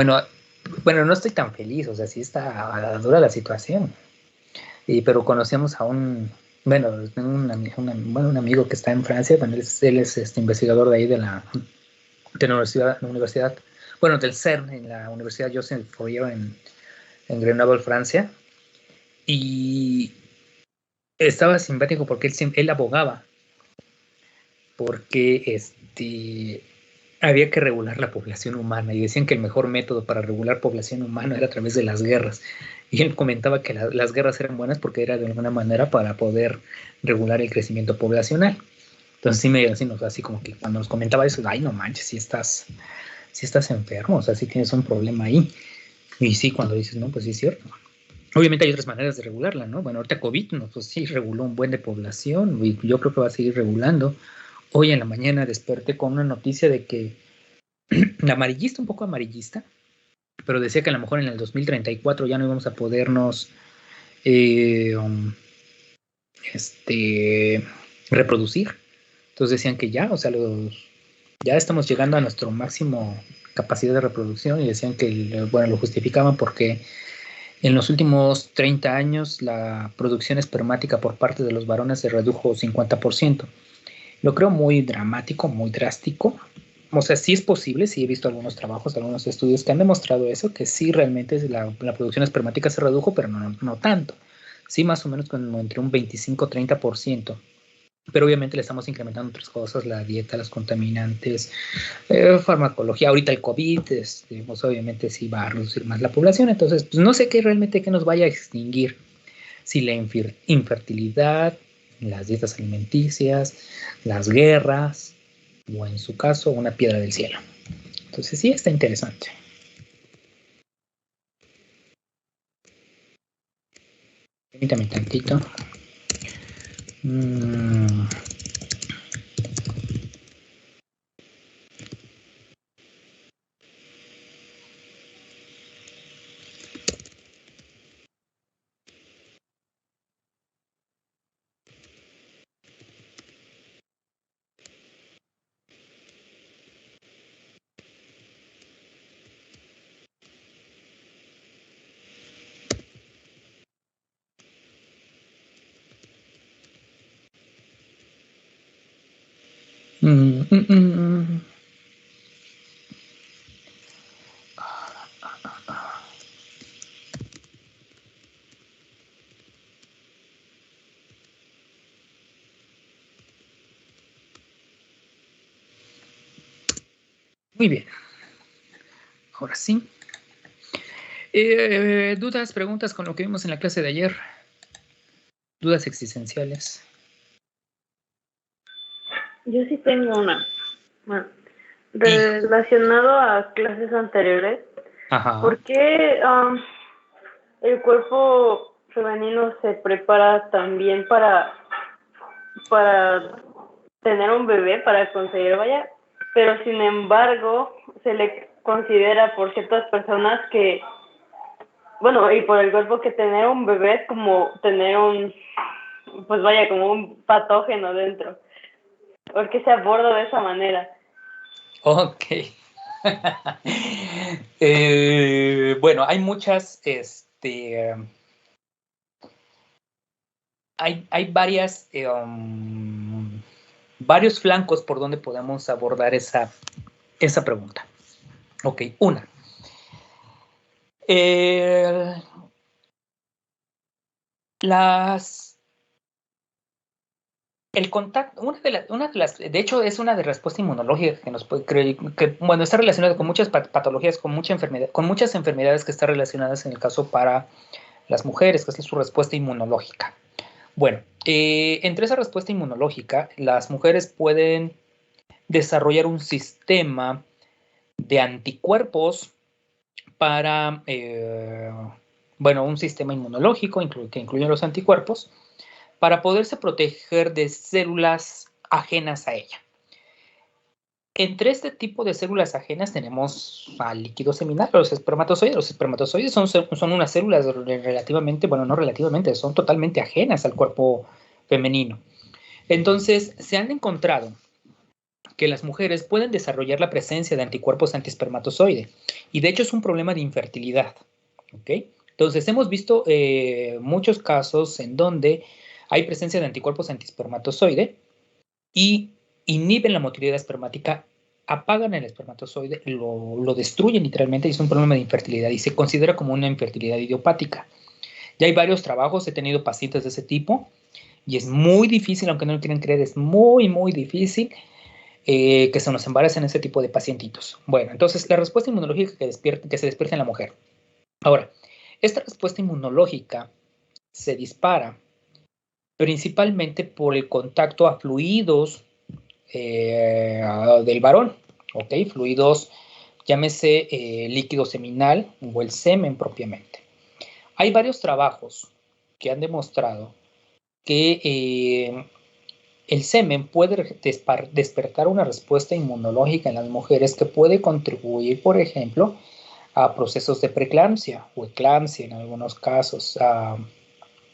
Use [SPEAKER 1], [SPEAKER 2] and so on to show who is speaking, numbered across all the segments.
[SPEAKER 1] Bueno, bueno, no estoy tan feliz, o sea, sí está dura la situación. Pero conocíamos a bueno, un amigo que está en Francia, bueno, él es investigador de ahí de la universidad, bueno, del CERN, en la Universidad Joseph Fourier en Grenoble, Francia, y estaba simpático porque él abogaba, porque había que regular la población humana y decían que el mejor método para regular población humana era a través de las guerras. Y él comentaba que las guerras eran buenas porque era de alguna manera para poder regular el crecimiento poblacional. Entonces sí me así, ¿no? Así como que cuando nos comentaba eso, ay, no manches, si estás enfermo, o sea, si tienes un problema ahí. Y sí, cuando dices, no, pues sí es cierto. Obviamente hay otras maneras de regularla, ¿no? Bueno, ahorita COVID, no, pues sí, reguló un buen de población y yo creo que va a seguir regulando. Hoy en la mañana desperté con una noticia de que la amarillista, un poco amarillista, pero decía que a lo mejor en el 2034 ya no íbamos a podernos eh, um, reproducir. Entonces decían que ya, o sea, ya estamos llegando a nuestro máximo capacidad de reproducción y decían que, bueno, lo justificaban porque en los últimos 30 años la producción espermática por parte de los varones se redujo 50%. Lo creo muy dramático, muy drástico. O sea, sí es posible, sí he visto algunos trabajos, algunos estudios que han demostrado eso, que sí realmente la producción espermática se redujo, pero no tanto. Sí, más o menos como entre un 25-30%. Pero obviamente le estamos incrementando otras cosas, la dieta, los contaminantes, farmacología. Ahorita el COVID, pues obviamente sí va a reducir más la población. Entonces, pues no sé qué realmente que nos vaya a extinguir. Si la infertilidad, las dietas alimenticias, las guerras, o en su caso, una piedra del cielo. Entonces sí está interesante. Permítame tantito. Muy bien. Ahora sí. ¿Dudas, preguntas con lo que vimos en la clase de ayer? ¿Dudas existenciales?
[SPEAKER 2] Yo sí tengo una. Bueno, relacionado a clases anteriores,
[SPEAKER 1] Ajá.
[SPEAKER 2] ¿por qué el cuerpo femenino se prepara también para tener un bebé, para conseguir, vaya, pero sin embargo se le considera por ciertas personas que, bueno, y por el cuerpo, que tener un bebé es como tener pues vaya, como un patógeno dentro? ¿Por qué se aborda de esa manera?
[SPEAKER 1] Ok. Bueno, hay muchas, hay varios flancos por donde podemos abordar esa pregunta. Ok, una. El contacto, de hecho, es una de respuesta inmunológica que nos puede creer, que, bueno, está relacionada con muchas patologías, con muchas enfermedades que están relacionadas en el caso para las mujeres, que es su respuesta inmunológica. Bueno, entre esa respuesta inmunológica, las mujeres pueden desarrollar un sistema de anticuerpos para, bueno, un sistema inmunológico que incluye los anticuerpos, para poderse proteger de células ajenas a ella. Entre este tipo de células ajenas tenemos al líquido seminal, los espermatozoides. Los espermatozoides son unas células relativamente, bueno, no relativamente, son totalmente ajenas al cuerpo femenino. Entonces, se han encontrado que las mujeres pueden desarrollar la presencia de anticuerpos antiespermatozoide. Y de hecho es un problema de infertilidad. ¿Ok? Entonces hemos visto muchos casos en donde hay presencia de anticuerpos antiespermatozoide y inhiben la motilidad espermática, apagan el espermatozoide, lo destruyen literalmente y es un problema de infertilidad y se considera como una infertilidad idiopática. Ya hay varios trabajos, he tenido pacientes de ese tipo y es muy difícil, aunque no lo quieran creer, es muy, muy difícil que se nos embaracen ese tipo de pacientitos. Bueno, entonces la respuesta inmunológica que se despierta en la mujer. Ahora, esta respuesta inmunológica se dispara principalmente por el contacto a fluidos del varón, ¿ok? Fluidos, llámese líquido seminal o el semen propiamente. Hay varios trabajos que han demostrado que el semen puede despertar una respuesta inmunológica en las mujeres que puede contribuir, por ejemplo, a procesos de preeclampsia o eclampsia en algunos casos,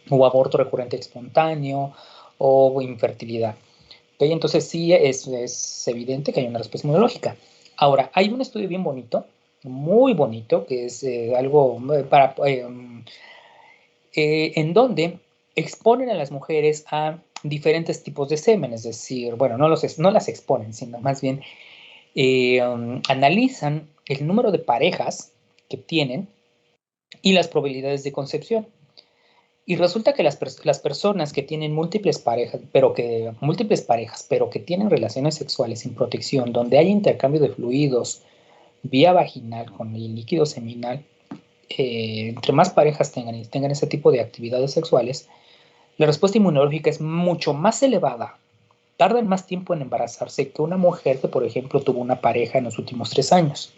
[SPEAKER 1] o aborto recurrente espontáneo o infertilidad. ¿Okay? Entonces sí es evidente que hay una respuesta inmunológica. Ahora, hay un estudio bien bonito, muy bonito, que es algo para en donde exponen a las mujeres a diferentes tipos de semen, es decir, bueno, no las exponen, sino más bien analizan el número de parejas que tienen y las probabilidades de concepción. Y resulta que las personas que tienen múltiples parejas, pero que tienen relaciones sexuales sin protección, donde hay intercambio de fluidos vía vaginal con el líquido seminal, entre más parejas tengan y tengan ese tipo de actividades sexuales, la respuesta inmunológica es mucho más elevada. Tardan más tiempo en embarazarse que una mujer que, por ejemplo, tuvo una pareja en los últimos 3 años.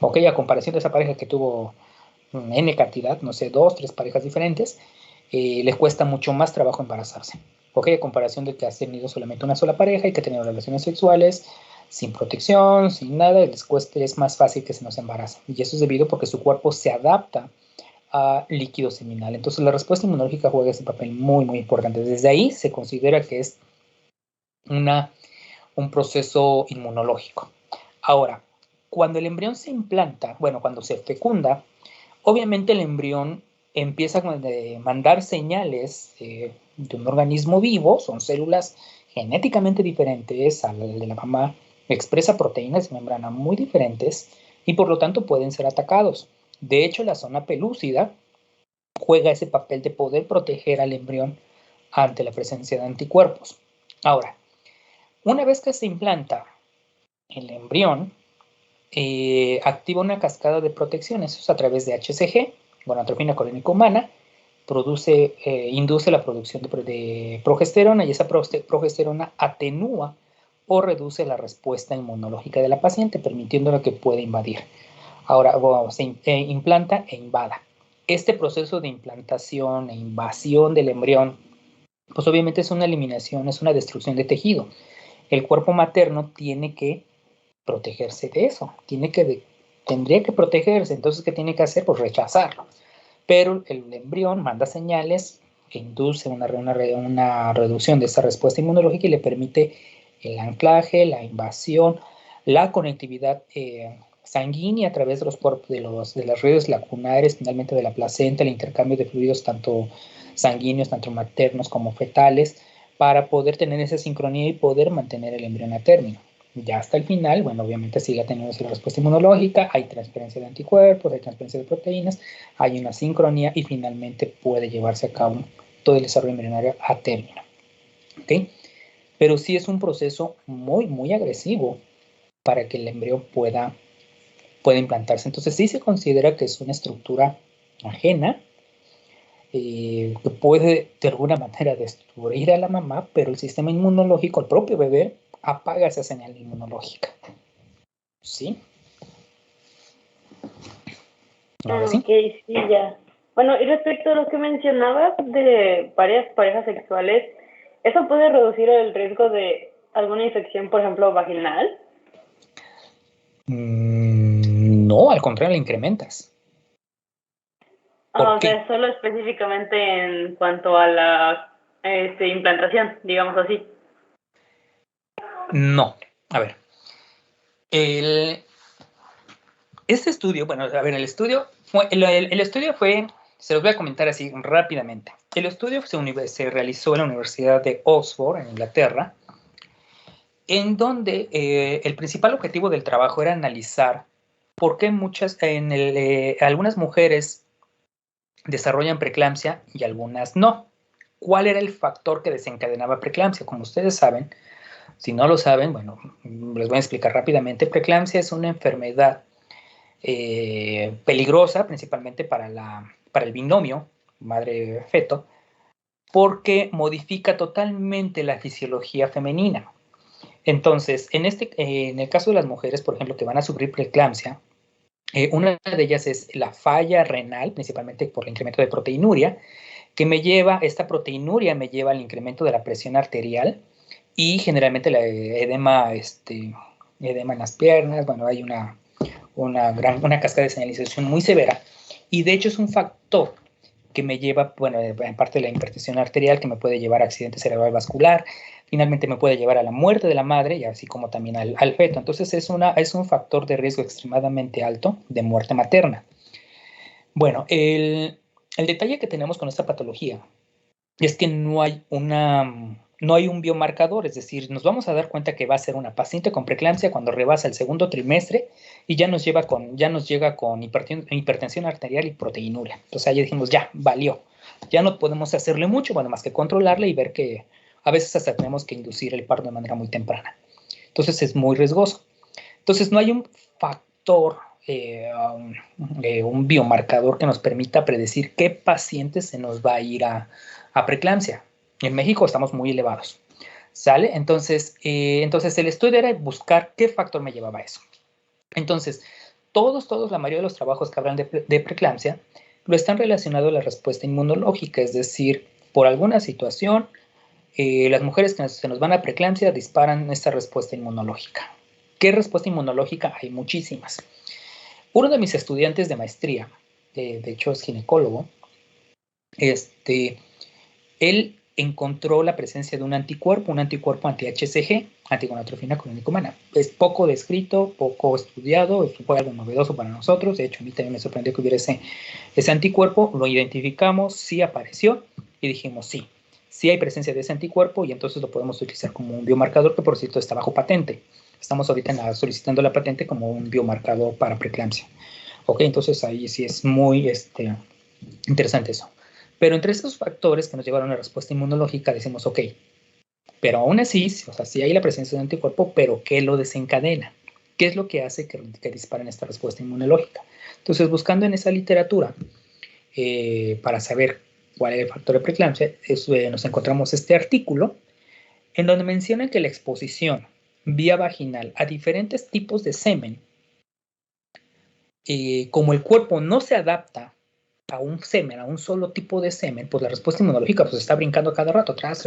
[SPEAKER 1] Ok, a comparación de esa pareja que tuvo N cantidad, no sé, 2, 3 parejas diferentes, les cuesta mucho más trabajo embarazarse. Ok, a comparación de que has tenido solamente una sola pareja y que ha tenido relaciones sexuales sin protección, sin nada, les cuesta, es más fácil que se nos embaracen. Y eso es debido porque su cuerpo se adapta a líquido seminal. Entonces la respuesta inmunológica juega ese papel muy, muy importante. Desde ahí se considera que es un proceso inmunológico. Ahora, cuando el embrión se implanta, bueno, cuando se fecunda, obviamente el embrión empieza a mandar señales de un organismo vivo, son células genéticamente diferentes al de la mamá, expresa proteínas de membrana muy diferentes y por lo tanto pueden ser atacados. De hecho, la zona pelúcida juega ese papel de poder proteger al embrión ante la presencia de anticuerpos. Ahora, una vez que se implanta el embrión, activa una cascada de protecciones, eso es a través de HCG, gonadotropina colónica humana, induce la producción de progesterona y esa progesterona atenúa o reduce la respuesta inmunológica de la paciente, permitiéndola que pueda invadir. Ahora, se implanta e invada. Este proceso de implantación e invasión del embrión, pues obviamente es una eliminación, es una destrucción de tejido. El cuerpo materno tiene que protegerse de eso, tendría que protegerse, entonces ¿qué tiene que hacer? Pues rechazarlo. Pero el embrión manda señales que induce una reducción de esa respuesta inmunológica y le permite el anclaje, la invasión, la conectividad sanguínea a través de los cuerpos, de las redes lacunares, finalmente de la placenta, el intercambio de fluidos tanto sanguíneos, tanto maternos como fetales, para poder tener esa sincronía y poder mantener el embrión a término. Ya hasta el final, bueno, obviamente sigue teniendo esa respuesta inmunológica, hay transferencia de anticuerpos, hay transferencia de proteínas, hay una sincronía y finalmente puede llevarse a cabo todo el desarrollo embrionario a término. ¿Ok? Pero sí es un proceso muy, muy agresivo para que el embrión pueda implantarse. Entonces sí se considera que es una estructura ajena, que puede de alguna manera destruir a la mamá, pero el sistema inmunológico, el propio bebé, apaga esa señal inmunológica. ¿Sí? Ahora sí.
[SPEAKER 2] Ok, sí, ya. Bueno, y respecto a lo que mencionabas de varias parejas sexuales, ¿eso puede reducir el riesgo de alguna infección, por ejemplo, vaginal?
[SPEAKER 1] No, al contrario, la incrementas.
[SPEAKER 2] O sea, solo específicamente en cuanto a la implantación, digamos así.
[SPEAKER 1] No, a ver, Este estudio, bueno, a ver, el estudio fue, se los voy a comentar así rápidamente. El estudio se realizó en la Universidad de Oxford, en Inglaterra, en donde el principal objetivo del trabajo era analizar por qué algunas mujeres desarrollan preeclampsia y algunas no. ¿Cuál era el factor que desencadenaba preeclampsia? Como ustedes saben, si no lo saben, bueno, les voy a explicar rápidamente. Preeclampsia es una enfermedad peligrosa, principalmente para el binomio madre-feto, porque modifica totalmente la fisiología femenina. Entonces, en el caso de las mujeres, por ejemplo, que van a sufrir preeclampsia, una de ellas es la falla renal, principalmente por el incremento de proteinuria, esta proteinuria me lleva al incremento de la presión arterial y generalmente la edema en las piernas. Bueno, hay una cascada de señalización muy severa, y de hecho es un factor que me lleva, bueno, en parte de la hipertensión arterial, que me puede llevar a accidente cerebrovascular, finalmente me puede llevar a la muerte de la madre y así como también al feto. Entonces es un factor de riesgo extremadamente alto de muerte materna. Bueno, el detalle que tenemos con esta patología es que no hay un biomarcador, es decir, nos vamos a dar cuenta que va a ser una paciente con preeclampsia cuando rebasa el segundo trimestre y ya nos llega con hipertensión arterial y proteinuria. Entonces ahí dijimos, ya, valió. Ya no podemos hacerle mucho, bueno, más que controlarle y ver que a veces hasta tenemos que inducir el parto de manera muy temprana. Entonces es muy riesgoso. Entonces no hay un factor, un biomarcador que nos permita predecir qué paciente se nos va a ir a preeclampsia. En México estamos muy elevados. ¿Sale? Entonces el estudio era buscar qué factor me llevaba a eso. Entonces, la mayoría de los trabajos que hablan de preeclampsia lo están relacionados a la respuesta inmunológica, es decir, por alguna situación, las mujeres que se nos van a preeclampsia disparan esta respuesta inmunológica. ¿Qué respuesta inmunológica? Hay muchísimas. Uno de mis estudiantes de maestría, de hecho es ginecólogo, él encontró la presencia de un anticuerpo anti-HCG, antigonatrofina clónica humana. Es poco descrito, poco estudiado, fue algo novedoso para nosotros. De hecho, a mí también me sorprendió que hubiera ese anticuerpo. Lo identificamos, sí apareció y dijimos sí hay presencia de ese anticuerpo, y entonces lo podemos utilizar como un biomarcador, que por cierto está bajo patente. Estamos ahorita solicitando la patente como un biomarcador para preeclampsia. Ok, entonces ahí sí es muy interesante eso. Pero entre esos factores que nos llevaron a una respuesta inmunológica, decimos, ok, pero aún así, o sea, sí hay la presencia de un anticuerpo, pero ¿qué lo desencadena? ¿Qué es lo que hace que disparen esta respuesta inmunológica? Entonces, buscando en esa literatura, para saber cuál es el factor de preeclampsia, nos encontramos este artículo en donde mencionan que la exposición vía vaginal a diferentes tipos de semen, como el cuerpo no se adapta a un semen, a un solo tipo de semen, pues la respuesta inmunológica pues está brincando cada rato, tras.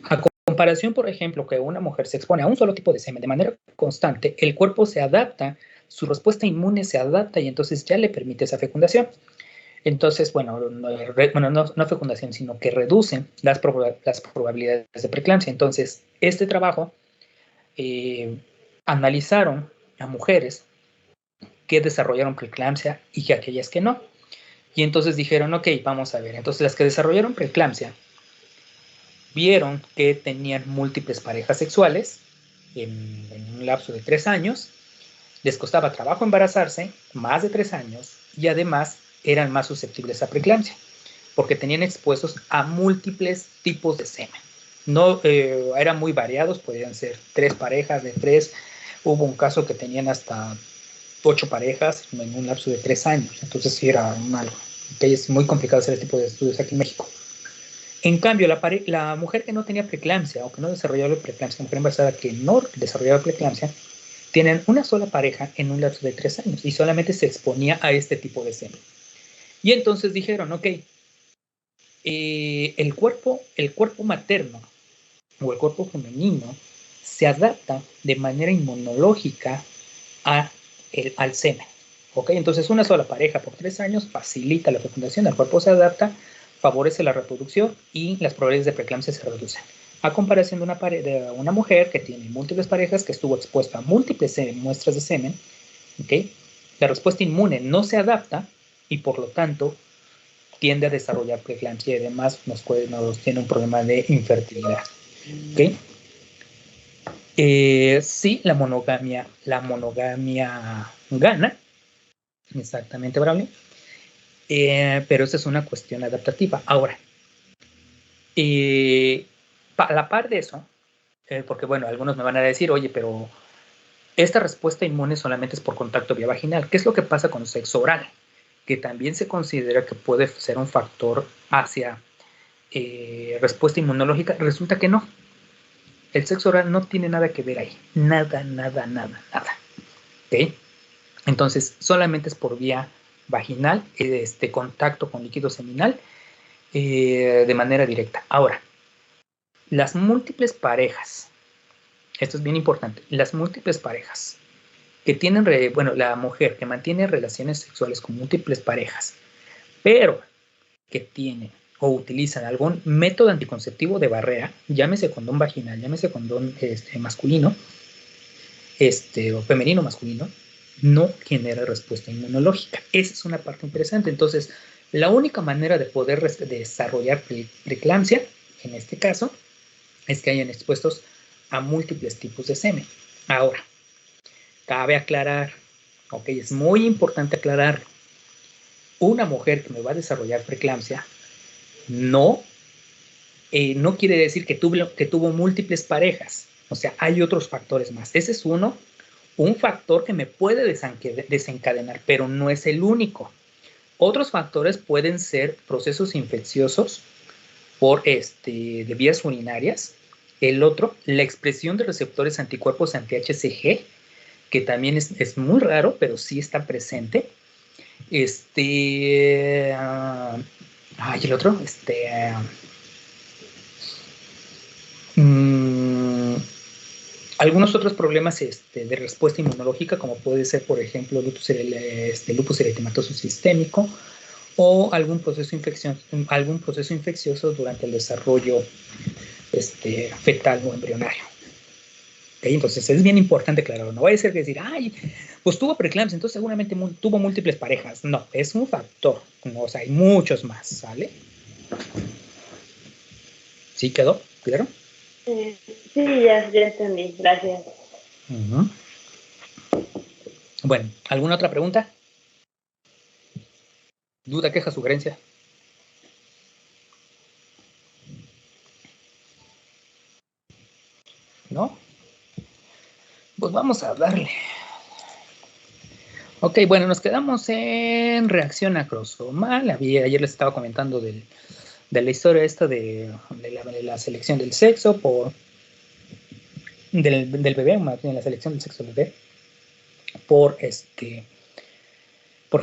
[SPEAKER 1] A comparación, por ejemplo, que una mujer se expone a un solo tipo de semen de manera constante, el cuerpo se adapta, su respuesta inmune se adapta y entonces ya le permite esa fecundación. Entonces, no fecundación, sino que reducen las probabilidades de preeclampsia. Entonces, este trabajo analizaron a mujeres que desarrollaron preeclampsia y aquellas que no. Y entonces dijeron, ok, vamos a ver. Entonces las que desarrollaron preeclampsia vieron que tenían múltiples parejas sexuales en un lapso de 3 años, les costaba trabajo embarazarse, más de 3 años, y además eran más susceptibles a preeclampsia, porque tenían expuestos a múltiples tipos de semen. No, eran muy variados, podían ser 3 parejas de 3, hubo un caso que tenían hasta 8 parejas en un lapso de 3 años, entonces sí era malo. Okay, es muy complicado hacer este tipo de estudios aquí en México. En cambio, la mujer que no tenía preeclampsia o que no desarrollaba preeclampsia, la mujer embarazada que no desarrollaba preeclampsia, tienen una sola pareja en un lapso de 3 años y solamente se exponía a este tipo de semen. Y entonces dijeron, ok, el cuerpo materno o el cuerpo femenino se adapta de manera inmunológica al semen. ¿Ok? Entonces una sola pareja por 3 años facilita la fecundación, el cuerpo se adapta, favorece la reproducción y las probabilidades de preeclampsia se reducen. a comparación de una mujer que tiene múltiples parejas, que estuvo expuesta a múltiples muestras de semen, ¿okay? La respuesta inmune no se adapta y por lo tanto tiende a desarrollar preeclampsia y además nos tiene un problema de infertilidad. ¿Okay? Sí, la monogamia gana, exactamente, Braulio, pero esa es una cuestión adaptativa. Ahora, a la par de eso, porque bueno, algunos me van a decir, oye, pero esta respuesta inmune solamente es por contacto vía vaginal. ¿Qué es lo que pasa con sexo oral? Que también se considera que puede ser un factor hacia respuesta inmunológica. Resulta que no. El sexo oral no tiene nada que ver ahí. Nada. ¿Okay? Entonces, solamente es por vía vaginal, contacto con líquido seminal de manera directa. Ahora, las múltiples parejas, esto es bien importante, las múltiples parejas que tienen, la mujer que mantiene relaciones sexuales con múltiples parejas, pero que tienen o utilizan algún método anticonceptivo de barrera, llámese condón vaginal, llámese condón masculino, o femenino masculino, no genera respuesta inmunológica. Esa es una parte interesante. Entonces, la única manera de poder desarrollar preeclampsia, en este caso, es que hayan expuestos a múltiples tipos de semen. Ahora, cabe aclarar, ok, es muy importante aclarar, una mujer que me va a desarrollar preeclampsia no quiere decir que tuvo múltiples parejas. O sea, hay otros factores más. Ese es un factor que me puede desencadenar, pero no es el único. Otros factores pueden ser procesos infecciosos de vías urinarias. El otro, la expresión de receptores anticuerpos anti-HCG, que también es muy raro, pero sí está presente. El otro, algunos otros problemas de respuesta inmunológica, como puede ser, por ejemplo, lupus eritematoso sistémico o algún proceso infeccioso durante el desarrollo fetal o embrionario. ¿Okay? Entonces, es bien importante aclararlo. No vaya a ser que decir, ay, pues tuvo preeclampsia, entonces seguramente tuvo múltiples parejas. No, es un factor. O sea, hay muchos más, ¿sale? ¿Sí quedó? ¿Claro?
[SPEAKER 2] Sí, ya entendí. Gracias.
[SPEAKER 1] Bueno, ¿alguna otra pregunta? ¿Duda, queja, sugerencia? ¿No? Pues vamos a darle. Ok, bueno, nos quedamos en reacción acrosomal. Ayer les estaba comentando de la historia esta de la selección del sexo del bebé, más bien la selección del sexo del bebé por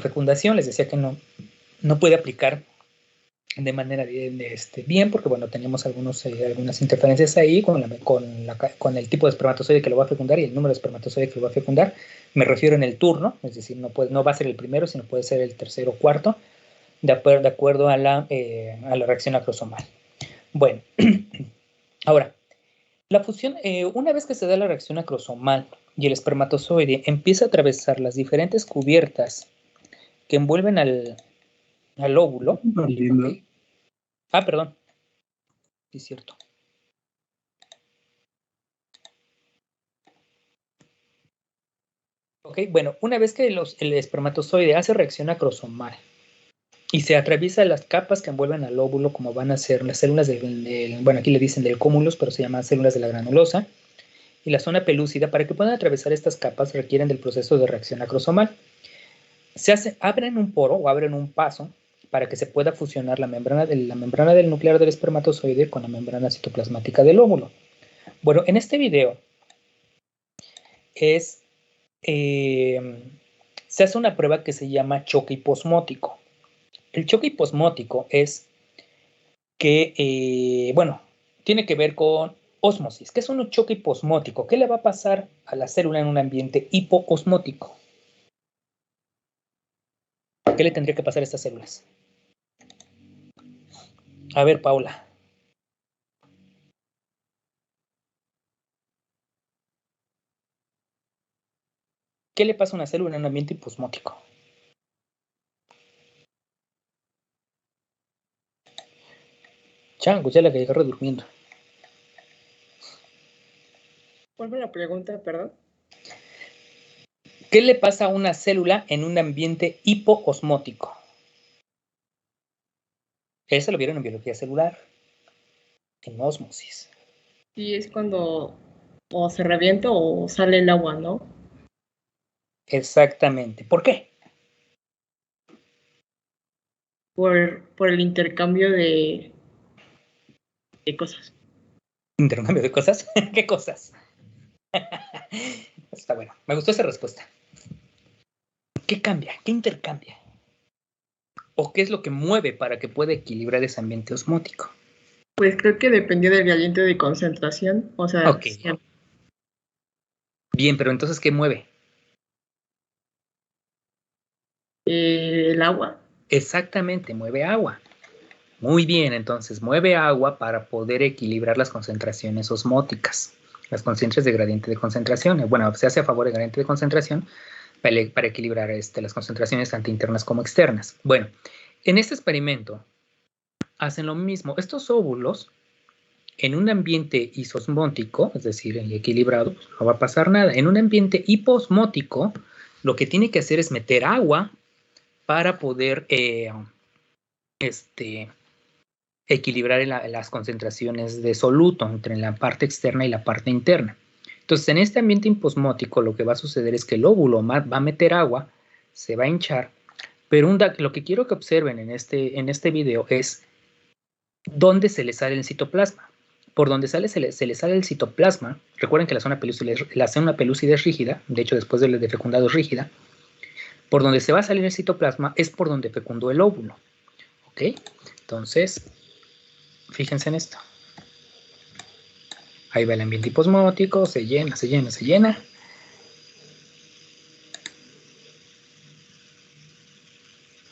[SPEAKER 1] fecundación. Les decía que no puede aplicar de manera bien, porque bueno, teníamos algunas interferencias ahí con el tipo de espermatozoide que lo va a fecundar y el número de espermatozoide que lo va a fecundar. Me refiero en el turno, es decir, no va a ser el primero, sino puede ser el tercero o cuarto, de acuerdo a la reacción acrosomal. Bueno, ahora, la fusión, una vez que se da la reacción acrosomal y el espermatozoide empieza a atravesar las diferentes cubiertas que envuelven al óvulo. ¿Okay? Perdón. Sí, es cierto. Ok, bueno, una vez que el espermatozoide hace reacción acrosomal y se atraviesa las capas que envuelven al óvulo, como van a ser las células bueno, aquí le dicen del cúmulus, pero se llaman células de la granulosa, y la zona pelúcida, para que puedan atravesar estas capas requieren del proceso de reacción acrosomal. Abren un poro o abren un paso para que se pueda fusionar la membrana del nuclear del espermatozoide con la membrana citoplasmática del óvulo. Bueno, en este video se hace una prueba que se llama choque hiposmótico. El choque hiposmótico es que, tiene que ver con ósmosis. ¿Qué es un choque hiposmótico? ¿Qué le va a pasar a la célula en un ambiente hipoosmótico? ¿Qué le tendría que pasar a estas células? A ver, Paula. ¿Qué le pasa a una célula en un ambiente hiposmótico? Chango, ya la que agarró durmiendo.
[SPEAKER 3] ¿Cuál fue la pregunta, perdón?
[SPEAKER 1] ¿Qué le pasa a una célula en un ambiente hipoosmótico? Eso lo vieron en biología celular, en ósmosis.
[SPEAKER 3] Sí, es cuando o se revienta o sale el agua, ¿no?
[SPEAKER 1] Exactamente. ¿Por qué?
[SPEAKER 3] Por el intercambio de cosas.
[SPEAKER 1] ¿Intercambio de cosas? ¿Qué cosas? Está bueno. Me gustó esa respuesta. ¿Qué cambia? ¿Qué intercambia? ¿O qué es lo que mueve para que pueda equilibrar ese ambiente osmótico?
[SPEAKER 3] Pues creo que dependía del gradiente de concentración, o sea,
[SPEAKER 1] Ok. Bien, pero entonces, ¿qué mueve?
[SPEAKER 3] El agua.
[SPEAKER 1] Exactamente, mueve agua. Muy bien, entonces mueve agua para poder equilibrar las concentraciones osmóticas, las concentraciones de gradiente de concentración. Bueno, se hace a favor del gradiente de concentración para equilibrar las concentraciones tanto internas como externas. Bueno, en este experimento hacen lo mismo. Estos óvulos, en un ambiente isosmótico, es decir, equilibrado, pues no va a pasar nada. En un ambiente hiposmótico, lo que tiene que hacer es meter agua para poder equilibrar las concentraciones de soluto entre la parte externa y la parte interna. Entonces, en este ambiente hiposmótico, lo que va a suceder es que el óvulo va a meter agua, se va a hinchar, pero lo que quiero que observen en este video es dónde se le sale el citoplasma. Por donde se le sale el citoplasma, recuerden que la zona pelúcida es rígida, de hecho después de fecundado es rígida, por donde se va a salir el citoplasma es por donde fecundó el óvulo. ¿Ok? Entonces, fíjense en esto. Ahí va el ambiente hiposmótico, se llena, se llena, se llena.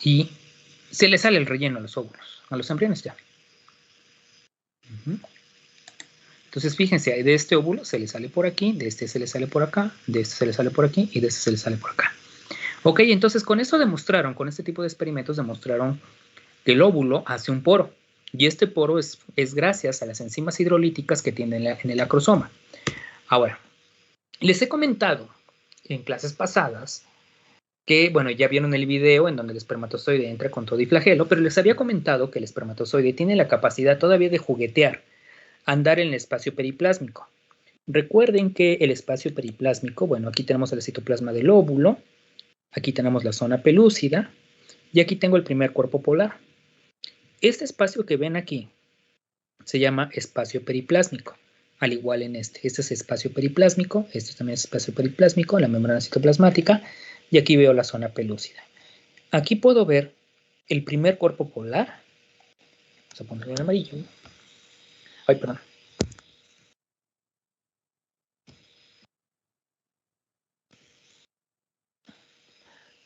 [SPEAKER 1] Y se le sale el relleno a los óvulos, a los embriones ya. Entonces, fíjense, de este óvulo se le sale por aquí, de este se le sale por acá, de este se le sale por aquí y de este se le sale por acá. Ok, entonces con eso demostraron, con este tipo de experimentos demostraron que el óvulo hace un poro. Y este poro es gracias a las enzimas hidrolíticas que tiene en el acrosoma. Ahora, les he comentado en clases pasadas que, bueno, ya vieron el video en donde el espermatozoide entra con todo y flagelo, pero les había comentado que el espermatozoide tiene la capacidad todavía de juguetear, andar en el espacio periplásmico. Recuerden que el espacio periplásmico, bueno, aquí tenemos el citoplasma del óvulo, aquí tenemos la zona pelúcida y aquí tengo el primer cuerpo polar. Este espacio que ven aquí se llama espacio periplásmico, al igual en este es espacio periplásmico, este también es espacio periplásmico, la membrana citoplasmática, y aquí veo la zona pelúcida. Aquí puedo ver el primer cuerpo polar. Vamos a ponerlo en amarillo. Ay, perdón.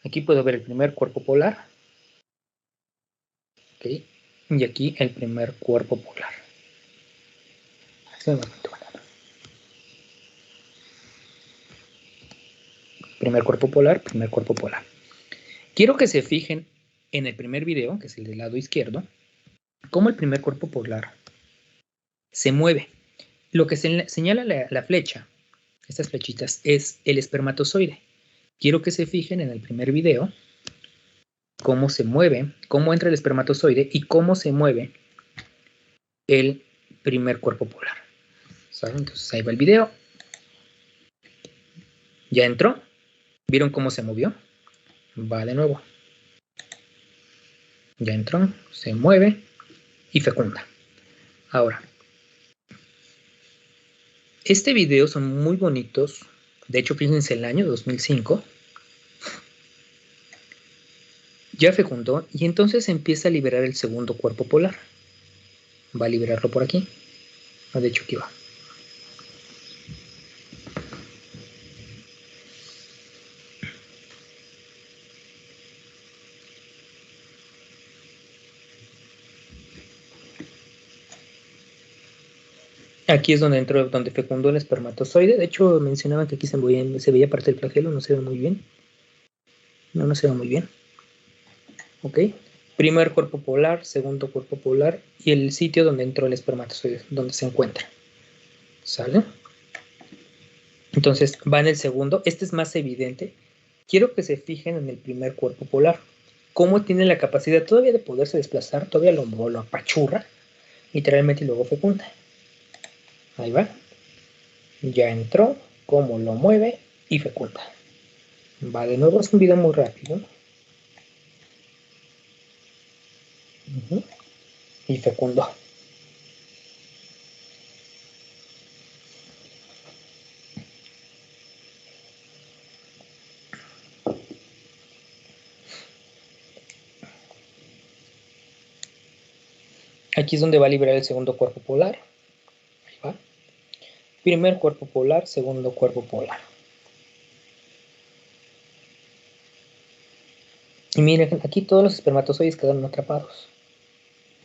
[SPEAKER 1] Aquí puedo ver el primer cuerpo polar. ¿Okay? Y aquí el primer cuerpo polar. Primer cuerpo polar, primer cuerpo polar. Quiero que se fijen en el primer video, que es el del lado izquierdo, cómo el primer cuerpo polar se mueve. Lo que señala la flecha, estas flechitas, es el espermatozoide. Quiero que se fijen en el primer video cómo se mueve, cómo entra el espermatozoide y cómo se mueve el primer cuerpo polar. ¿Saben? Entonces ahí va el video. Ya entró. ¿Vieron cómo se movió? Va de nuevo. Ya entró, se mueve y fecunda. Ahora, este video son muy bonitos. De hecho, fíjense el año 2005. Ya fecundó y entonces empieza a liberar el segundo cuerpo polar. Va a liberarlo por aquí. De hecho, aquí va. Aquí es donde entró, donde fecundó el espermatozoide. De hecho, mencionaban que aquí se veía parte del flagelo, no se ve muy bien. No se ve muy bien. Ok. Primer cuerpo polar, segundo cuerpo polar y el sitio donde entró el espermatozoide, donde se encuentra. ¿Sale? Entonces, va en el segundo. Este es más evidente. Quiero que se fijen en el primer cuerpo polar. Cómo tiene la capacidad todavía de poderse desplazar, todavía lo apachurra, literalmente, y luego fecunda. Ahí va. Ya entró, cómo lo mueve y fecunda. Va, de nuevo es un video muy rápido. Y fecundó. Aquí es donde va a liberar el segundo cuerpo polar. Ahí va. Primer cuerpo polar, segundo cuerpo polar. Y miren, aquí todos los espermatozoides quedaron atrapados.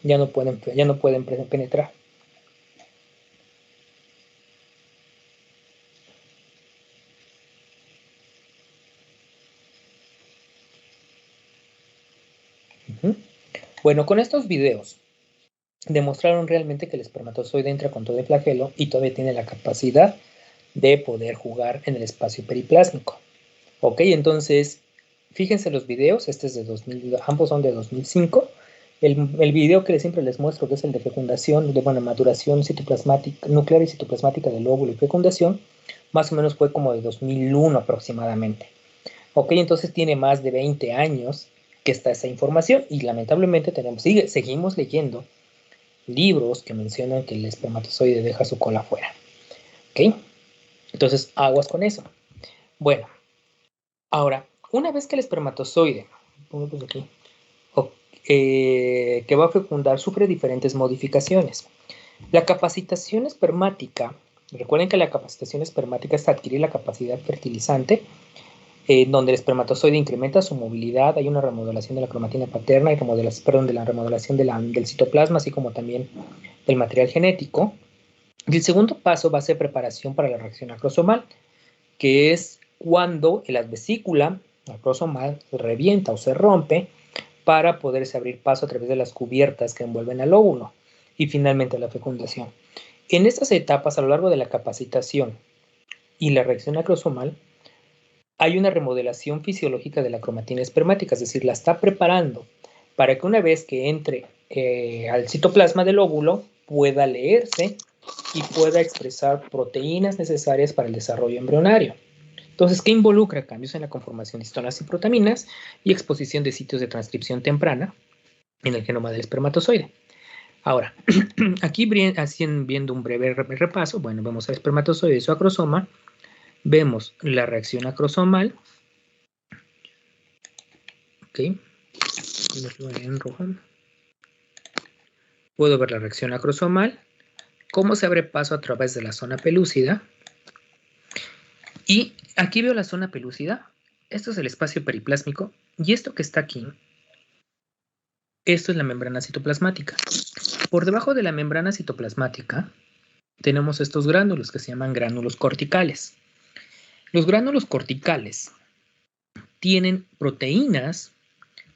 [SPEAKER 1] Ya no pueden penetrar. Bueno, con estos videos demostraron realmente que el espermatozoide entra con todo el flagelo y todavía tiene la capacidad de poder jugar en el espacio periplásmico. Ok, entonces, fíjense los videos, este es de 2000, ambos son de 2005. El video que siempre les muestro, que es el de fecundación, de maduración citoplasmática, nuclear y citoplasmática del óvulo y fecundación, más o menos fue como de 2001 aproximadamente. Ok, entonces tiene más de 20 años que está esa información y lamentablemente seguimos leyendo libros que mencionan que el espermatozoide deja su cola afuera. Ok, entonces aguas con eso. Bueno, ahora, una vez que el espermatozoide que va a fecundar sufre diferentes modificaciones. La capacitación espermática, recuerden que la capacitación espermática es adquirir la capacidad fertilizante, donde el espermatozoide incrementa su movilidad, hay una remodelación de la cromatina paterna y de la remodelación del citoplasma, así como también del material genético. Y el segundo paso va a ser preparación para la reacción acrosomal, que es cuando la vesícula acrosomal revienta o se rompe para poderse abrir paso a través de las cubiertas que envuelven al óvulo y finalmente la fecundación. En estas etapas, a lo largo de la capacitación y la reacción acrosomal, hay una remodelación fisiológica de la cromatina espermática, es decir, la está preparando para que una vez que entre al citoplasma del óvulo pueda leerse y pueda expresar proteínas necesarias para el desarrollo embrionario. Entonces, ¿qué involucra? Cambios en la conformación de histonas y protaminas y exposición de sitios de transcripción temprana en el genoma del espermatozoide. Ahora, aquí viendo un breve repaso, bueno, vemos al espermatozoide y su acrosoma, vemos la reacción acrosomal, ok, en rojo. Puedo ver la reacción acrosomal, cómo se abre paso a través de la zona pelúcida, y aquí veo la zona pelúcida, esto es el espacio periplásmico, y esto que está aquí, esto es la membrana citoplasmática. Por debajo de la membrana citoplasmática tenemos estos gránulos que se llaman gránulos corticales. Los gránulos corticales tienen proteínas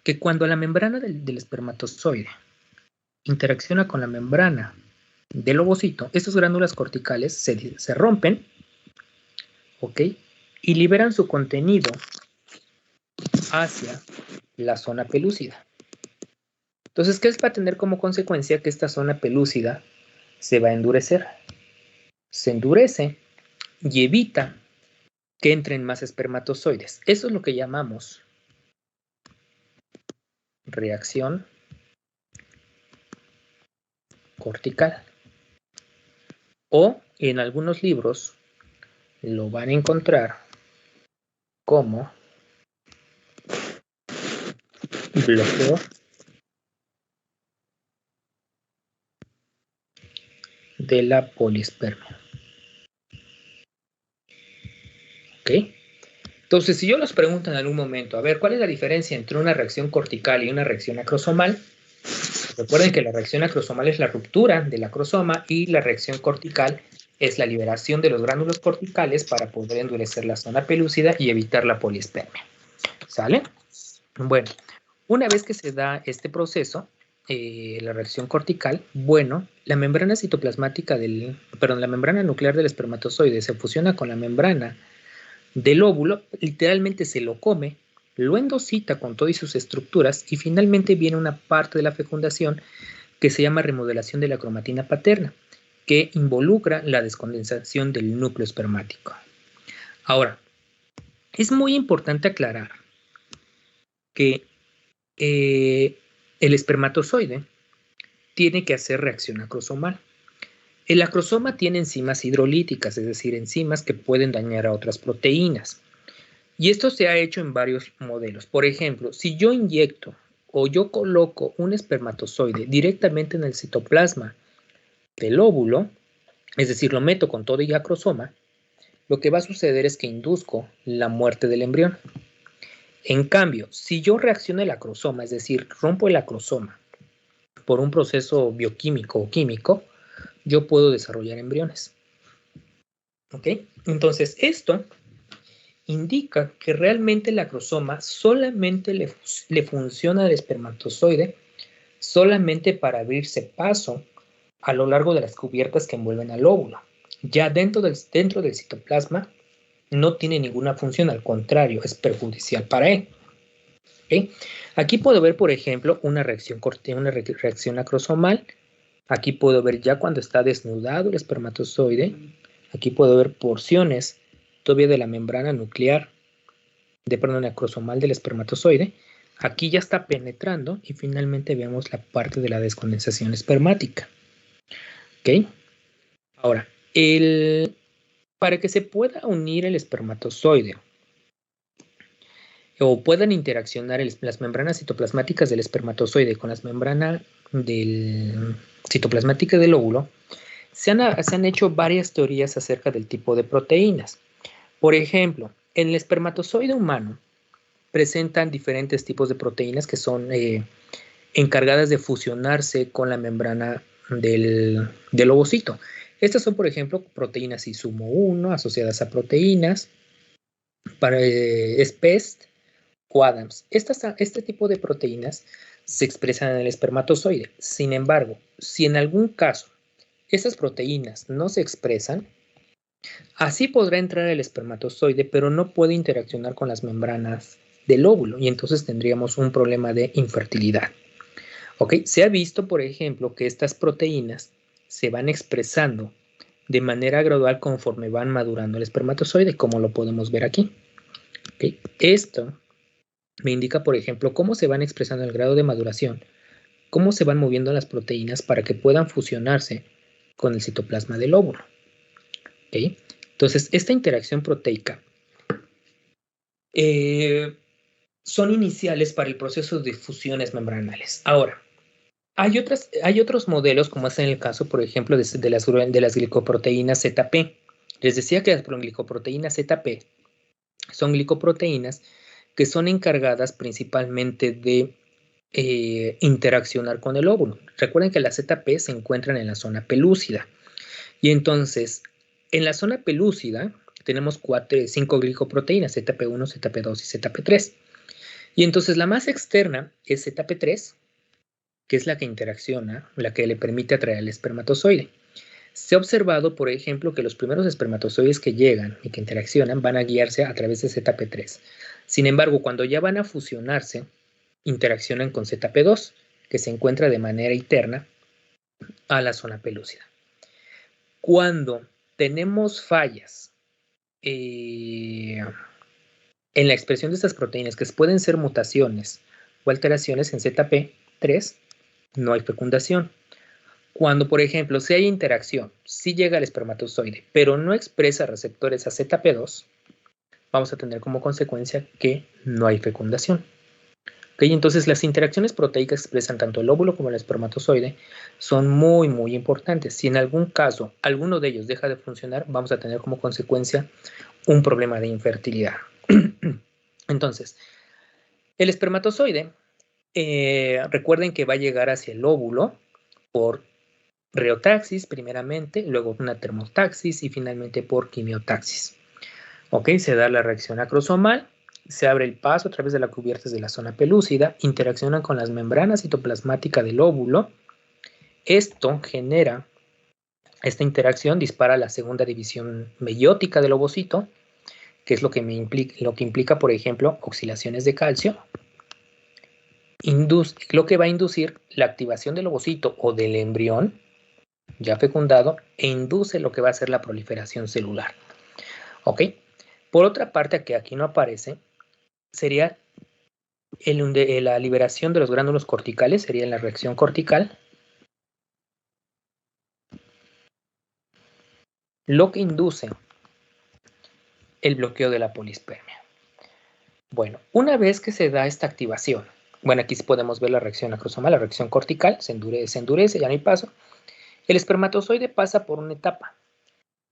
[SPEAKER 1] que cuando la membrana del espermatozoide interacciona con la membrana del ovocito, estos gránulos corticales se rompen, ¿ok? Y liberan su contenido hacia la zona pelúcida. Entonces, ¿qué va a tener como consecuencia? Que esta zona pelúcida se va a endurecer. Se endurece y evita que entren más espermatozoides. Eso es lo que llamamos reacción cortical. O en algunos libros lo van a encontrar como bloqueo de la polispermia. ¿Ok? Entonces, si yo les pregunto en algún momento, a ver, ¿cuál es la diferencia entre una reacción cortical y una reacción acrosomal? Recuerden que la reacción acrosomal es la ruptura del acrosoma y la reacción cortical es la liberación de los gránulos corticales para poder endurecer la zona pelúcida y evitar la poliespermia. ¿Sale? Bueno, una vez que se da este proceso, la reacción cortical, bueno, la membrana citoplasmática la membrana nuclear del espermatozoide se fusiona con la membrana del óvulo, literalmente se lo come, lo endocita con todas sus estructuras y finalmente viene una parte de la fecundación que se llama remodelación de la cromatina paterna, que involucra la descondensación del núcleo espermático. Ahora, es muy importante aclarar que el espermatozoide tiene que hacer reacción acrosomal. El acrosoma tiene enzimas hidrolíticas, es decir, enzimas que pueden dañar a otras proteínas. Y esto se ha hecho en varios modelos. Por ejemplo, si yo inyecto o yo coloco un espermatozoide directamente en el citoplasma del óvulo, es decir, lo meto con todo y acrosoma, lo que va a suceder es que induzco la muerte del embrión. En cambio, si yo reacciono el acrosoma, es decir, rompo el acrosoma por un proceso bioquímico o químico, yo puedo desarrollar embriones. ¿Ok? Entonces, esto indica que realmente el acrosoma solamente le funciona al espermatozoide solamente para abrirse paso a lo largo de las cubiertas que envuelven al óvulo. Ya dentro del citoplasma no tiene ninguna función, al contrario, es perjudicial para él. ¿Okay? Aquí puedo ver, por ejemplo, una reacción acrosomal. Aquí puedo ver ya cuando está desnudado el espermatozoide. Aquí puedo ver porciones todavía de la membrana nuclear, acrosomal del espermatozoide. Aquí ya está penetrando y finalmente vemos la parte de la descondensación espermática. ¿Ok? Ahora, para que se pueda unir el espermatozoide o puedan interaccionar las membranas citoplasmáticas del espermatozoide con las membranas citoplasmáticas del óvulo, se han hecho varias teorías acerca del tipo de proteínas. Por ejemplo, en el espermatozoide humano presentan diferentes tipos de proteínas que son encargadas de fusionarse con la membrana del ovocito. Estas son, por ejemplo, proteínas isomo 1 asociadas a proteínas para SPEST o ADAMS. Este tipo de proteínas se expresan en el espermatozoide. Sin embargo, si en algún caso esas proteínas no se expresan, así podrá entrar el espermatozoide, pero no puede interaccionar con las membranas del óvulo y entonces tendríamos un problema de infertilidad. ¿Ok? Se ha visto, por ejemplo, que estas proteínas se van expresando de manera gradual conforme van madurando el espermatozoide, como lo podemos ver aquí. ¿Ok? Esto me indica, por ejemplo, cómo se van expresando el grado de maduración, cómo se van moviendo las proteínas para que puedan fusionarse con el citoplasma del óvulo. ¿Ok? Entonces, esta interacción proteica son iniciales para el proceso de fusiones membranales. Ahora, hay otros modelos, como es en el caso, por ejemplo, de las glicoproteínas ZP. Les decía que las glicoproteínas ZP son glicoproteínas que son encargadas principalmente de interaccionar con el óvulo. Recuerden que las ZP se encuentran en la zona pelúcida. Y entonces, en la zona pelúcida tenemos 5 glicoproteínas, ZP1, ZP2 y ZP3. Y entonces la más externa es ZP3, que es la que interacciona, la que le permite atraer al espermatozoide. Se ha observado, por ejemplo, que los primeros espermatozoides que llegan y que interaccionan van a guiarse a través de ZP3. Sin embargo, cuando ya van a fusionarse, interaccionan con ZP2, que se encuentra de manera interna a la zona pelúcida. Cuando tenemos fallas en la expresión de estas proteínas, que pueden ser mutaciones o alteraciones en ZP3, no hay fecundación. Cuando, por ejemplo, si hay interacción, si llega al espermatozoide, pero no expresa receptores a ZP2, vamos a tener como consecuencia que no hay fecundación. ¿Okay? Entonces, las interacciones proteicas que expresan tanto el óvulo como el espermatozoide son muy, muy importantes. Si en algún caso alguno de ellos deja de funcionar, vamos a tener como consecuencia un problema de infertilidad. Entonces, el espermatozoide Recuerden que va a llegar hacia el óvulo por reotaxis primeramente, luego una termotaxis y finalmente por quimiotaxis. Ok, se da la reacción acrosomal, se abre el paso a través de las cubiertas de la zona pelúcida, interaccionan con las membranas citoplasmáticas del óvulo. Esto genera, esta interacción dispara la segunda división meiótica del ovocito, que es lo que implica, por ejemplo, oxidaciones de calcio. Lo que va a inducir la activación del ovocito o del embrión ya fecundado e induce lo que va a ser la proliferación celular. ¿Ok? Por otra parte, que aquí no aparece, sería la liberación de los gránulos corticales, sería la reacción cortical, lo que induce el bloqueo de la polispermia. Bueno, una vez que se da esta activación, bueno, aquí podemos ver la reacción acrosomal, la reacción cortical, se endurece, ya no hay paso. El espermatozoide pasa por una etapa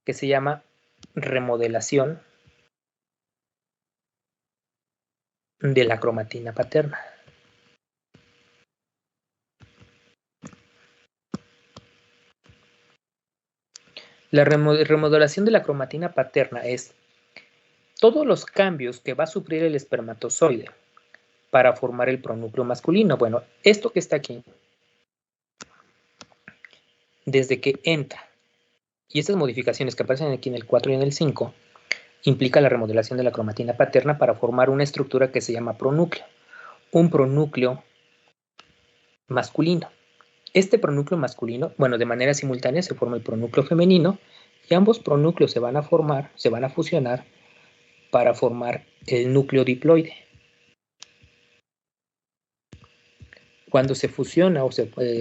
[SPEAKER 1] que se llama remodelación de la cromatina paterna. La remodelación de la cromatina paterna es todos los cambios que va a sufrir el espermatozoide para formar el pronúcleo masculino. Bueno, esto que está aquí, desde que entra, y estas modificaciones que aparecen aquí en el 4 y en el 5, implica la remodelación de la cromatina paterna para formar una estructura que se llama pronúcleo, un pronúcleo masculino. Este pronúcleo masculino, bueno, de manera simultánea se forma el pronúcleo femenino y ambos pronúcleos se van a fusionar para formar el núcleo diploide. Cuando se fusiona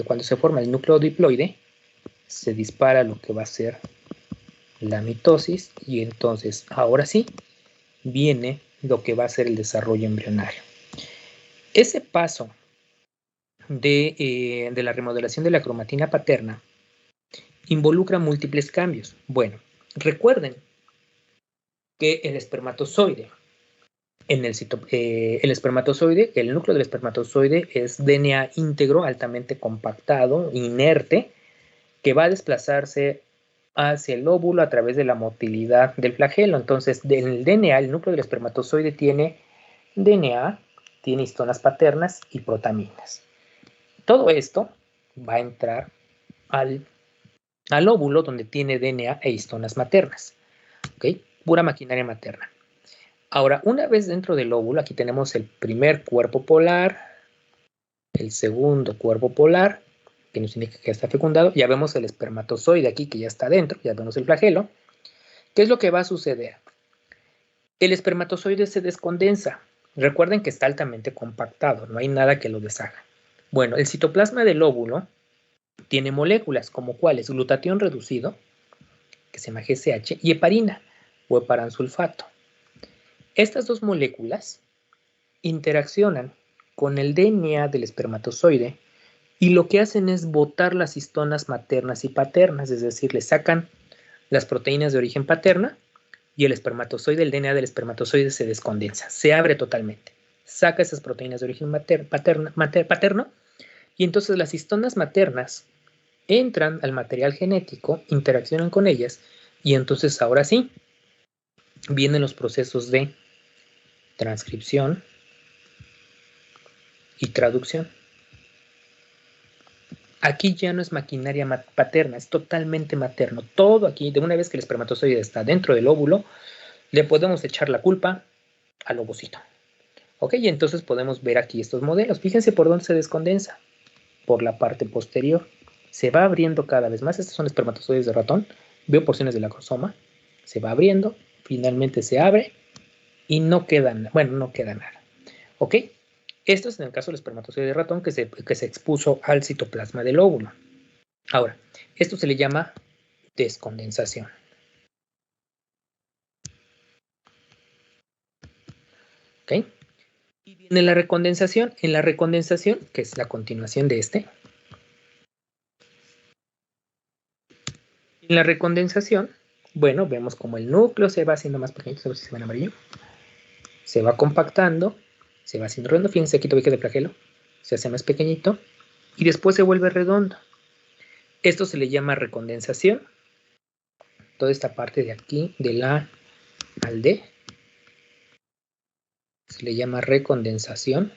[SPEAKER 1] cuando se forma el núcleo diploide, se dispara lo que va a ser la mitosis y entonces ahora sí viene lo que va a ser el desarrollo embrionario. Ese paso de la remodelación de la cromatina paterna involucra múltiples cambios. Bueno, recuerden que el espermatozoide, el núcleo del espermatozoide es DNA íntegro, altamente compactado, inerte, que va a desplazarse hacia el óvulo a través de la motilidad del flagelo. Entonces, el DNA, el núcleo del espermatozoide tiene DNA, tiene histonas paternas y protaminas. Todo esto va a entrar al óvulo donde tiene DNA e histonas maternas. ¿Ok? Pura maquinaria materna. Ahora, una vez dentro del óvulo, aquí tenemos el primer cuerpo polar, el segundo cuerpo polar, que nos indica que ya está fecundado. Ya vemos el espermatozoide aquí que ya está dentro, ya vemos el flagelo. ¿Qué es lo que va a suceder? El espermatozoide se descondensa. Recuerden que está altamente compactado, no hay nada que lo deshaga. Bueno, el citoplasma del óvulo tiene moléculas como cuáles, glutatión reducido, que se llama GCH, y heparina o heparansulfato. Estas dos moléculas interaccionan con el DNA del espermatozoide y lo que hacen es botar las histonas maternas y paternas, es decir, le sacan las proteínas de origen paterna y el espermatozoide, el DNA del espermatozoide se descondensa, se abre totalmente, saca esas proteínas de origen paterno y entonces las histonas maternas entran al material genético, interaccionan con ellas y entonces ahora sí vienen los procesos de transcripción y traducción. Aquí ya no es maquinaria paterna, es totalmente materno. Todo aquí, de una vez que el espermatozoide está dentro del óvulo, le podemos echar la culpa al ovocito. ¿Ok? Y entonces podemos ver aquí estos modelos. Fíjense por dónde se descondensa. Por la parte posterior. Se va abriendo cada vez más. Estos son espermatozoides de ratón. Veo porciones del acrosoma. Se va abriendo. Finalmente se abre. Y no queda nada. ¿Ok? Esto es en el caso del espermatozoide de ratón que se expuso al citoplasma del óvulo. Ahora, esto se le llama descondensación. ¿Ok? Y viene la recondensación. En la recondensación, que es la continuación de este. En la recondensación, bueno, vemos como el núcleo se va haciendo más pequeño. A ver si se ve en amarillo. Se va compactando. Se va haciendo redondo. Fíjense aquí todavía queda el flagelo. se hace más pequeñito y después se vuelve redondo. Esto se le llama recondensación. Toda esta parte de aquí, del A al D, se le llama recondensación.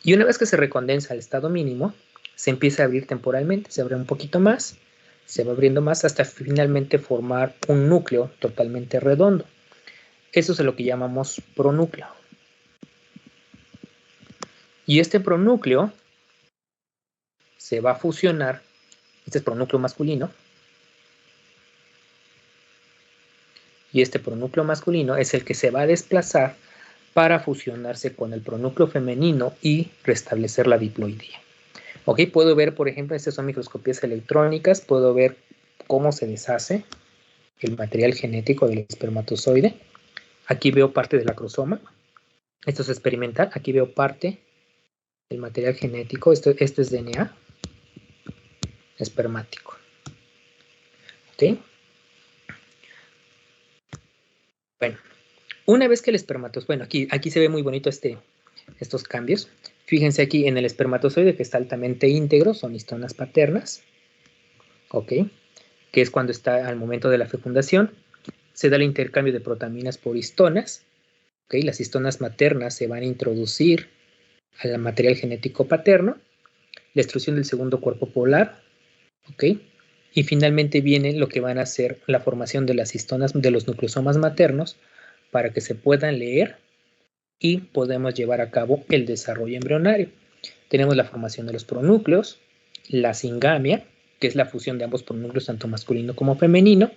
[SPEAKER 1] Y una vez que se recondensa al estado mínimo, se empieza a abrir temporalmente, se abre un poquito más, se va abriendo más hasta finalmente formar un núcleo totalmente redondo. Eso es lo que llamamos pronúcleo. Y este pronúcleo se va a fusionar, este es pronúcleo masculino, y este pronúcleo masculino es el que se va a desplazar para fusionarse con el pronúcleo femenino y restablecer la diploidía. Ok, puedo ver, por ejemplo, estas son microscopías electrónicas, puedo ver cómo se deshace el material genético del espermatozoide. Aquí veo parte del acrosoma. Esto es experimental. Aquí veo parte del material genético. Esto es DNA espermático. ¿Ok? Bueno, una vez que el espermatozoide... Bueno, aquí se ve muy bonito estos cambios. Fíjense aquí en el espermatozoide que está altamente íntegro, son histonas paternas. ¿Ok? Que es cuando está al momento de la fecundación. Se da el intercambio de protaminas por histonas. ¿Okay? Las histonas maternas se van a introducir al material genético paterno, la extrusión del segundo cuerpo polar, ¿ok? Y finalmente viene lo que van a ser la formación de las histonas de los nucleosomas maternos para que se puedan leer y podemos llevar a cabo el desarrollo embrionario. Tenemos la formación de los pronúcleos, la singamia, que es la fusión de ambos pronúcleos, tanto masculino como femenino,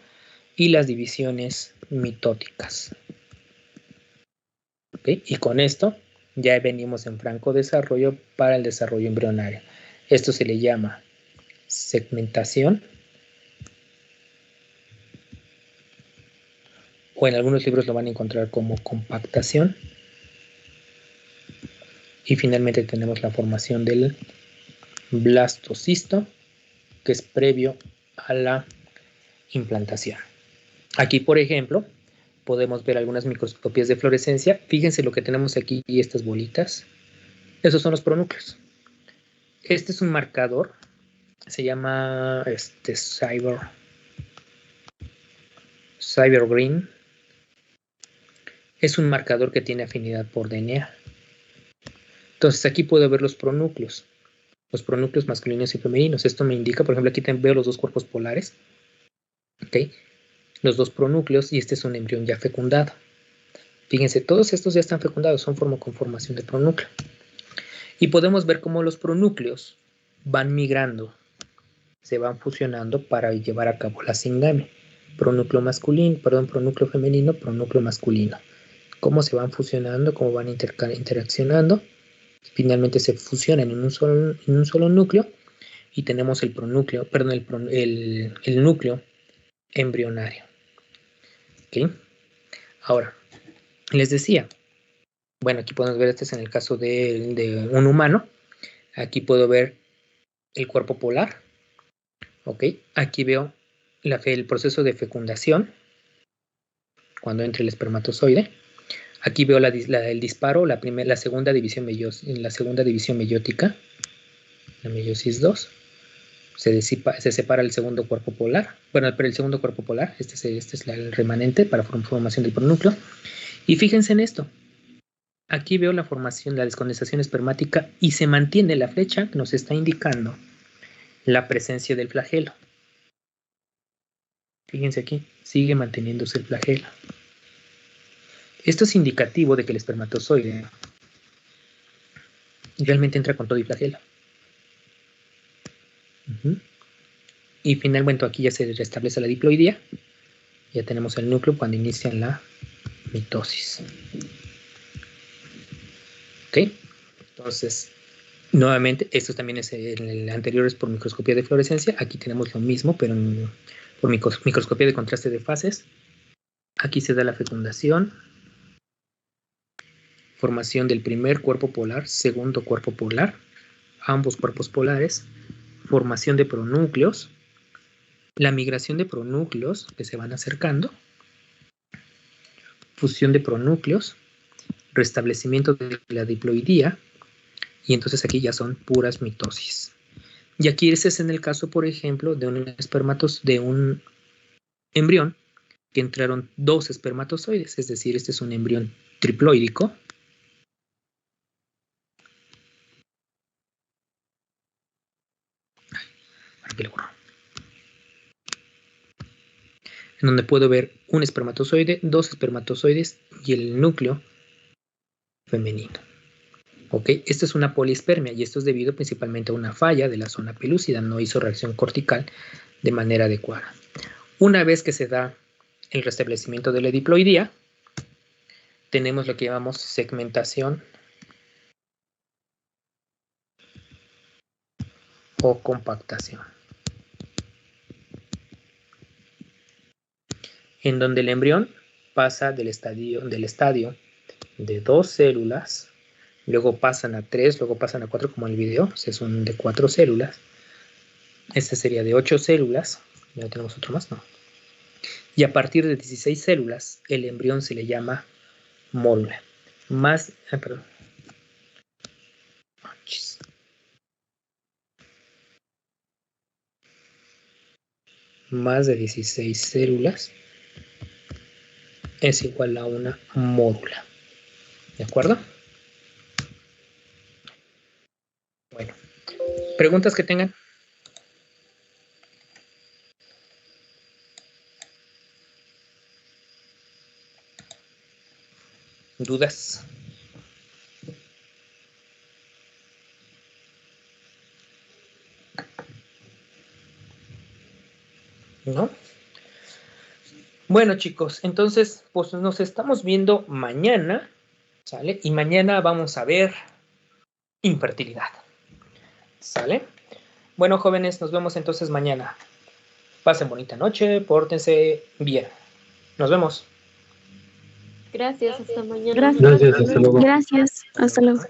[SPEAKER 1] y las divisiones mitóticas. ¿Okay? Y con esto ya venimos en franco desarrollo para el desarrollo embrionario. Esto se le llama segmentación, o en algunos libros lo van a encontrar como compactación. Y finalmente tenemos la formación del blastocisto, que es previo a la implantación. Aquí, por ejemplo, podemos ver algunas microscopías de fluorescencia. Fíjense lo que tenemos aquí y estas bolitas. Esos son los pronúcleos. Este es un marcador, se llama Cyber Green. Es un marcador que tiene afinidad por DNA. Entonces aquí puedo ver los pronúcleos masculinos y femeninos. Esto me indica, por ejemplo, aquí veo los dos cuerpos polares. ¿Okay? Los dos pronúcleos, y este es un embrión ya fecundado. Fíjense, todos estos ya están fecundados, son con formación de pronúcleo. Y podemos ver cómo los pronúcleos van migrando, se van fusionando para llevar a cabo la singamia. Pronúcleo femenino, pronúcleo masculino. Cómo se van fusionando, cómo van interaccionando. Finalmente se fusionan en un solo núcleo y tenemos el núcleo embrionario. ¿Okay? Ahora, les decía, bueno, aquí podemos ver, este es en el caso de un humano. Aquí puedo ver el cuerpo polar. ¿Ok? Aquí veo el proceso de fecundación cuando entra el espermatozoide. Aquí veo el disparo, la segunda división meiótica, la meiosis 2. Se separa el segundo cuerpo polar. Bueno, pero el segundo cuerpo polar, este es el remanente para formación del pronúcleo. Y fíjense en esto. Aquí veo la formación, la descondensación espermática y se mantiene la flecha que nos está indicando la presencia del flagelo. Fíjense aquí, sigue manteniéndose el flagelo. Esto es indicativo de que el espermatozoide realmente entra con todo y flagelo. Y finalmente aquí ya se restablece la diploidía. Ya tenemos el núcleo cuando inicia la mitosis. ¿Ok? Entonces, nuevamente, esto también es el anterior es por microscopía de fluorescencia. Aquí tenemos lo mismo, pero por microscopía de contraste de fases. Aquí se da la fecundación, formación del primer cuerpo polar, segundo cuerpo polar, ambos cuerpos polares, formación de pronúcleos, la migración de pronúcleos que se van acercando, fusión de pronúcleos restablecimiento de la diploidía, y entonces aquí ya son puras mitosis. Y aquí ese es en el caso, por ejemplo, de un embrión que entraron 2 espermatozoides, es decir, este es un embrión triploídico. Aquí lo borro. En donde puedo ver un espermatozoide, 2 espermatozoides y el núcleo femenino. ¿Ok? Esto es una polispermia y esto es debido principalmente a una falla de la zona pelúcida, no hizo reacción cortical de manera adecuada. Una vez que se da el restablecimiento de la diploidía, tenemos lo que llamamos segmentación o compactación, en donde el embrión pasa del estadio de 2 células, luego pasan a 3, luego pasan a 4 como en el video, es un de 4 células, este sería de 8 células, ya tenemos otro más, ¿no? Y a partir de 16 células, el embrión se le llama mórula. Más de 16 células es igual a una mórula. ¿De acuerdo? Bueno, ¿preguntas que tengan? ¿Dudas? ¿No? Bueno, chicos, entonces, pues nos estamos viendo mañana, ¿sale? Y mañana vamos a ver infertilidad, ¿sale? Bueno, jóvenes, nos vemos entonces mañana. Pasen bonita noche, pórtense bien. Nos vemos.
[SPEAKER 4] Gracias, hasta mañana.
[SPEAKER 5] Gracias, hasta luego.
[SPEAKER 6] Gracias, hasta luego.